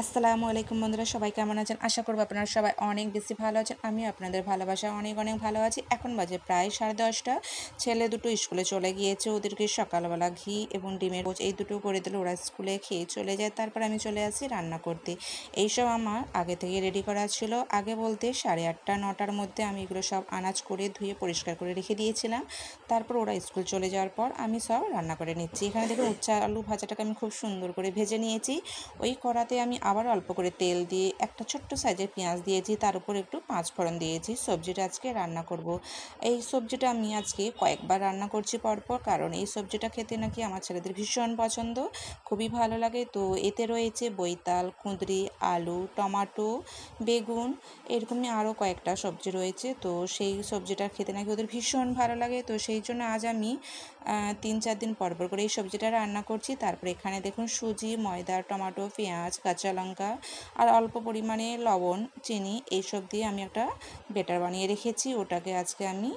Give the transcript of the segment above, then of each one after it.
আসসালামু আলাইকুম বন্ধুরা, সবাই কেমন আছেন? আশা করব আপনারা সবাই অনেক বেশি ভালো আছেন। আমি আপনাদের ভালোবাসায় অনেক অনেক ভালো আছি। এখন বাজে প্রায় 10:30। ছেলে দুটো স্কুলে চলে গিয়েছে। ওদেরকে সকালবেলা ঘি এবং ডিমের পোচ এই দুটো করে দিলে ওরা স্কুলে খেয়ে চলে যায়। তারপর আমি চলে আসি রান্না করতে। এইসব আমার আগে থেকে রেডি করা ছিল। আগে বলতে 8:30 9টার মধ্যে আমি এগুলো সব আনাজ করে ধুয়ে পরিষ্কার করে রেখে দিয়েছিলাম। তারপর ওরা স্কুল চলে যাওয়ার পর আমি সব রান্না করে নিচ্ছি। এখানে দেখুন উচ্ছে আলু ভাজাটাকে আমি খুব সুন্দর করে ভেজে নিয়েছি। ওই কড়াতে আমি আবার অল্প করে তেল দিয়ে একটা ছোট্ট সাইজের পেঁয়াজ দিয়েছি, তার উপর একটু পাঁচফোড়ন দিয়েছি। সবজিটা আজকে রান্না করব। এই সবজিটা আমি আজকে কয়েকবার রান্না করছি পরপর, কারণ এই সবজিটা খেতে নাকি আমার ছেলেদের ভীষণ পছন্দ, খুবই ভালো লাগে। তো এতে রয়েছে বৈতাল, কুঁদরি, আলু, টমাটো, বেগুন, এরকমই আরও কয়েকটা সবজি রয়েছে। তো সেই সবজিটা খেতে নাকি ওদের ভীষণ ভালো লাগে। তো সেই জন্য আজ আমি 3-4 দিন পর পর করে এই সবজিটা রান্না করছি। তারপরে এখানে দেখুন সুজি, ময়দা, টমেটো, পেঁয়াজ, কাঁচা লঙ্কা আর অল্প পরিমাণে লবণ, চিনি এইসব দিয়ে আমি একটা বেটার বানিয়ে রেখেছি। ওটাকে আজকে আমি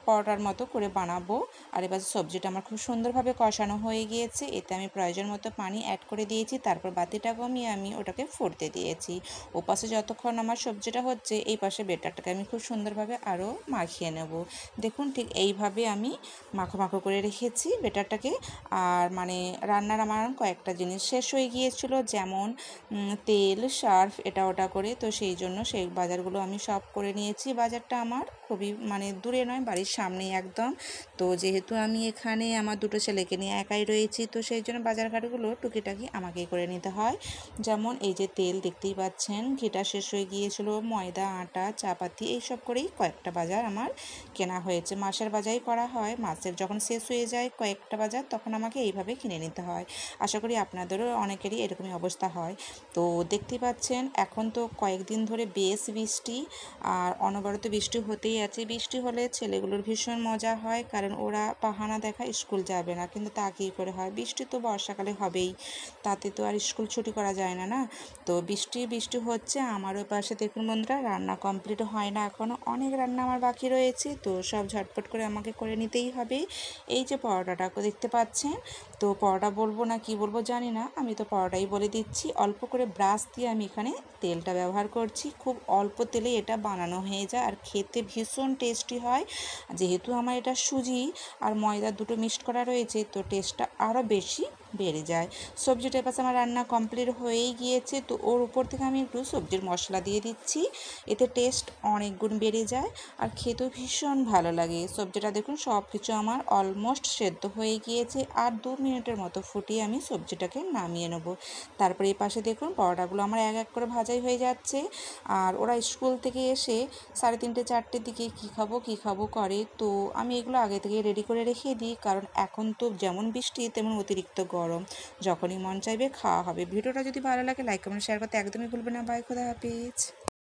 পরোটার মতো করে বানাবো। আর এবার সবজিটা আমার খুব সুন্দরভাবে কষানো হয়ে গিয়েছে। এতে আমি প্রয়োজন মতো পানি অ্যাড করে দিয়েছি। তারপর বাতিটা কমিয়ে আমি ওটাকে ফুটতে দিয়েছি। ওপাশে যতক্ষণ আমার সবজিটা হচ্ছে, এই পাশে বেটারটাকে আমি খুব সুন্দরভাবে আরও মাখিয়ে নেব। দেখুন ঠিক এইভাবে আমি মাখো মাখো করে রেখেছি বেটারটাকে। আর মানে রান্নার আমার কয়েকটা জিনিস শেষ হয়ে গিয়েছিল, যেমন তেল, সার্ফ, এটা ওটা করে। তো সেই জন্য সেই বাজারগুলো আমি সব করে নিয়েছি। বাজারটা আমার খুবই মানে দূরে নয়, বাড়ির সামনেই একদম। তো যেহেতু আমি এখানে আমার দুটো ছেলেকে নিয়ে একাই রয়েছি, তো সেই জন্য বাজারঘাটগুলো টুকিটাকি আমাকেই করে নিতে হয়। যেমন এই যে তেল দেখতেই পাচ্ছেন, ঘিটা শেষ হয়ে গিয়েছিল, ময়দা, আটা, চাপাতি এইসব করেই কয়েকটা বাজার আমার কেনা হয়েছে। মাসের বাজারই করা হয়, মাসের যখন শেষ হয়ে যায় কয়েকটা বাজার, তখন আমাকে এইভাবে কিনে নিতে হয়। আশা করি আপনাদেরও অনেকেরই এরকমই অবস্থা হয়। তো দেখতেই পাচ্ছেন এখন তো কয়েকদিন ধরে বেশ বৃষ্টি, আর অনবরত বৃষ্টি হতেই আছে। বৃষ্টি হলে ছেলেগুলোর ভীষণ মজা হয়, কারণ ওরা বাহানা দেখায় স্কুল যাবে না, কিন্তু তা কী করে হয়, বৃষ্টি তো বর্ষাকালে হবেই, তাতে তো আর স্কুল ছুটি করা যায় না না। তো বৃষ্টি বৃষ্টি হচ্ছে। আমারও পাশে দেখুন বন্ধুরা, রান্না কমপ্লিট হয় না এখনও, অনেক রান্না আমার বাকি রয়েছে। তো সব ঝটপট করে আমাকে করে নিতেই হবে। এই যে পরোটাটাকে দেখতে পাচ্ছেন, তো পরোটা বলবো না কি বলবো জানি না, আমি তো পরোটাই বলে দিচ্ছি। অল্প করে ব্রাশ দিয়ে আমি এখানে তেলটা ব্যবহার করছি। খুব অল্প তেলে এটা বানানো হয়ে যায়, আর খেতে ভীষণ টেস্টি হয়। যেহেতু আমার এটা সুজি আর ময়দা দুটো মিক্সড করা রয়েছে, তো টেস্টটা আরও বেশি বেড়ে যায়। সবজিটা পাশে আমার রান্না কমপ্লিট হয়েই গিয়েছে। তো ওর উপর থেকে আমি একটু সবজির মশলা দিয়ে দিচ্ছি, এতে টেস্ট অনেক গুণ বেড়ে যায় আর খেতেও ভীষণ ভালো লাগে। সবজিটা দেখুন সব কিছু আমার অলমোস্ট সেদ্ধ হয়ে গিয়েছে। আর 2 মিনিটের মতো ফুটিয়ে আমি সবজিটাকে নামিয়ে নেব। তারপরে এই পাশে দেখুন পরোটাগুলো আমার এক এক করে ভাজাই হয়ে যাচ্ছে। আর ওরা স্কুল থেকে এসে 3:30 4টের দিকে কী খাবো করে। তো আমি এগুলো আগে থেকে রেডি করে রেখে দিই, কারণ এখন তো যেমন বৃষ্টি তেমন অতিরিক্ত গরম, যখনই মন চাইবে খাওয়া হবে। ভিডিওটা যদি ভালো লাগে লাইক কমেন্ট শেয়ার করতে একদমই ভুলবেন না। বাই, খোদা হাফিজ।